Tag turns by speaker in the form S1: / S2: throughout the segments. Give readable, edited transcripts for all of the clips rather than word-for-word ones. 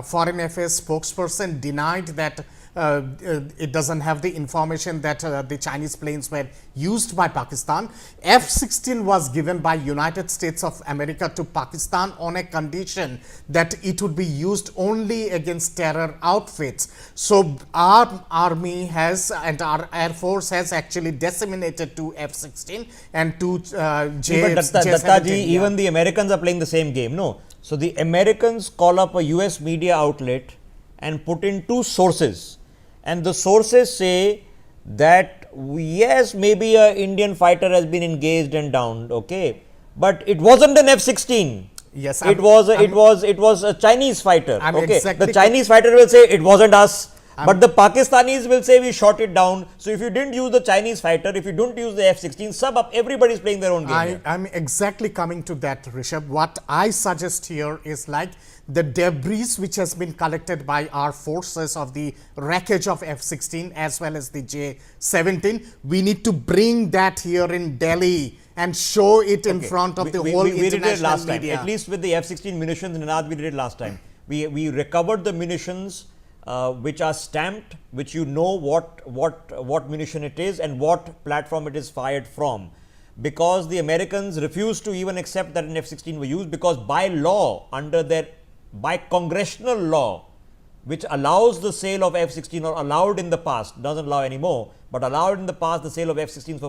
S1: Foreign Affairs spokesperson denied that it doesn't have the information that the Chinese planes were used by Pakistan. F-16 was given by United States of America to Pakistan on a condition that it would be used only against terror outfits. So our army has and our Air Force has actually disseminated to F-16 and to
S2: Dattaji, even the Americans are playing the same game, no? So the Americans call up a US media outlet and put in two sources, and the sources say that yes, maybe a Indian fighter has been engaged and downed, okay, but it wasn't an F-16.
S1: Yes,
S2: it was a Chinese fighter. Okay,
S1: exactly.
S2: The Chinese fighter will say it wasn't us. But the Pakistanis will say we shot it down. So if you didn't use the Chinese fighter, if you don't use the F-16, sub up, everybody's playing their own game.
S1: I'm exactly coming to that, Rishabh. What I suggest here is like the debris which has been collected by our forces of the wreckage of F-16 as well as the J-17. We need to bring that here in Delhi and show it in front of the whole international
S2: did it last
S1: media.
S2: Time. At least with the F-16 munitions, Ninad, we did it last time. We recovered the munitions which are stamped, which you know what munition it is and what platform it is fired from, because the Americans refused to even accept that an F-16 were used, because by law, by congressional law, which allows the sale of F-16, or allowed in the past, doesn't allow anymore, but allowed in the past the sale of F-16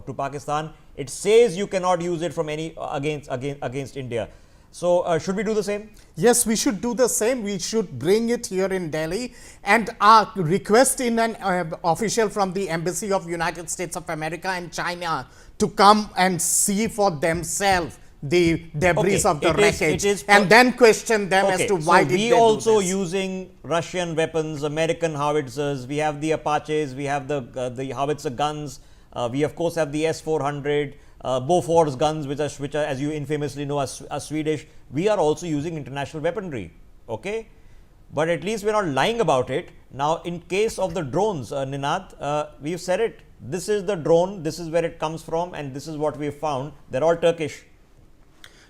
S2: to Pakistan, it says you cannot use it from against India. So should we do the same?
S1: Yes, we should do the same. We should bring it here in Delhi and request in an official from the Embassy of United States of America and China to come and see for themselves the debris of the wreckage and then question them as to why did they do this.
S2: We also using Russian weapons, American howitzers. We have the Apaches, we have the howitzer guns. We of course have the S-400. Bofors guns, which are, as you infamously know, are Swedish. We are also using international weaponry, okay? But at least we're not lying about it. Now, in case of the drones, Ninad, we've said it. This is the drone, this is where it comes from, and this is what we've found. They're all Turkish.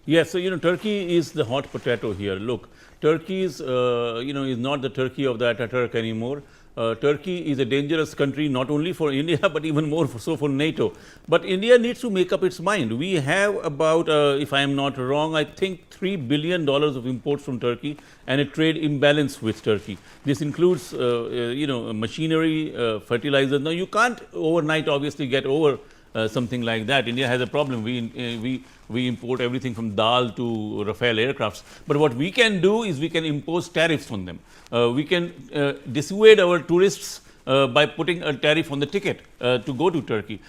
S3: Yes, so Turkey is the hot potato here. Look, Turkey is is not the Turkey of the Ataturk anymore. Turkey is a dangerous country not only for India but even more so for NATO. But India needs to make up its mind. We have about, if I am not wrong, I think $3 billion of imports from Turkey and a trade imbalance with Turkey. This includes, machinery, fertilizer. Now, you can't overnight obviously get over something like that. India has a problem. We import everything from dal to Rafale aircrafts. But what we can do is we can impose tariffs on them. We can dissuade our tourists by putting a tariff on the ticket to go to Turkey.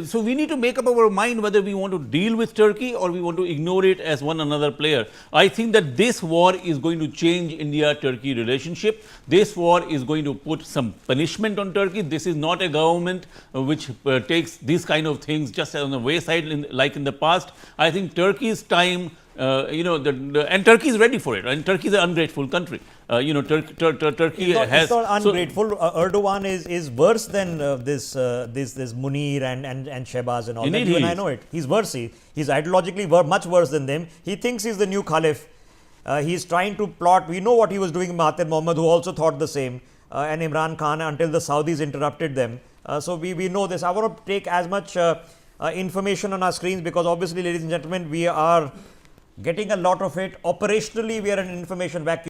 S3: So we need to make up our mind whether we want to deal with Turkey or we want to ignore it as one another player. I think that this war is going to change India-Turkey relationship. This war is going to put some punishment on Turkey. This is not a government which takes these kind of things just on the wayside like in the past. I think Turkey's time, and Turkey is ready for it. And Turkey is an ungrateful country. Turkey has.
S2: It's not ungrateful. Erdogan is worse than this Munir and Shehbaz and all
S3: Indeed,
S2: that. Even I know it. He's worse. He's ideologically much worse than them. He thinks he's the new Caliph. He's trying to plot. We know what he was doing. Mahathir Mohamad, who also thought the same, and Imran Khan, until the Saudis interrupted them. So we know this. I want to take as much information on our screens, because obviously, ladies and gentlemen, we are getting a lot of it. Operationally, we are in an information vacuum.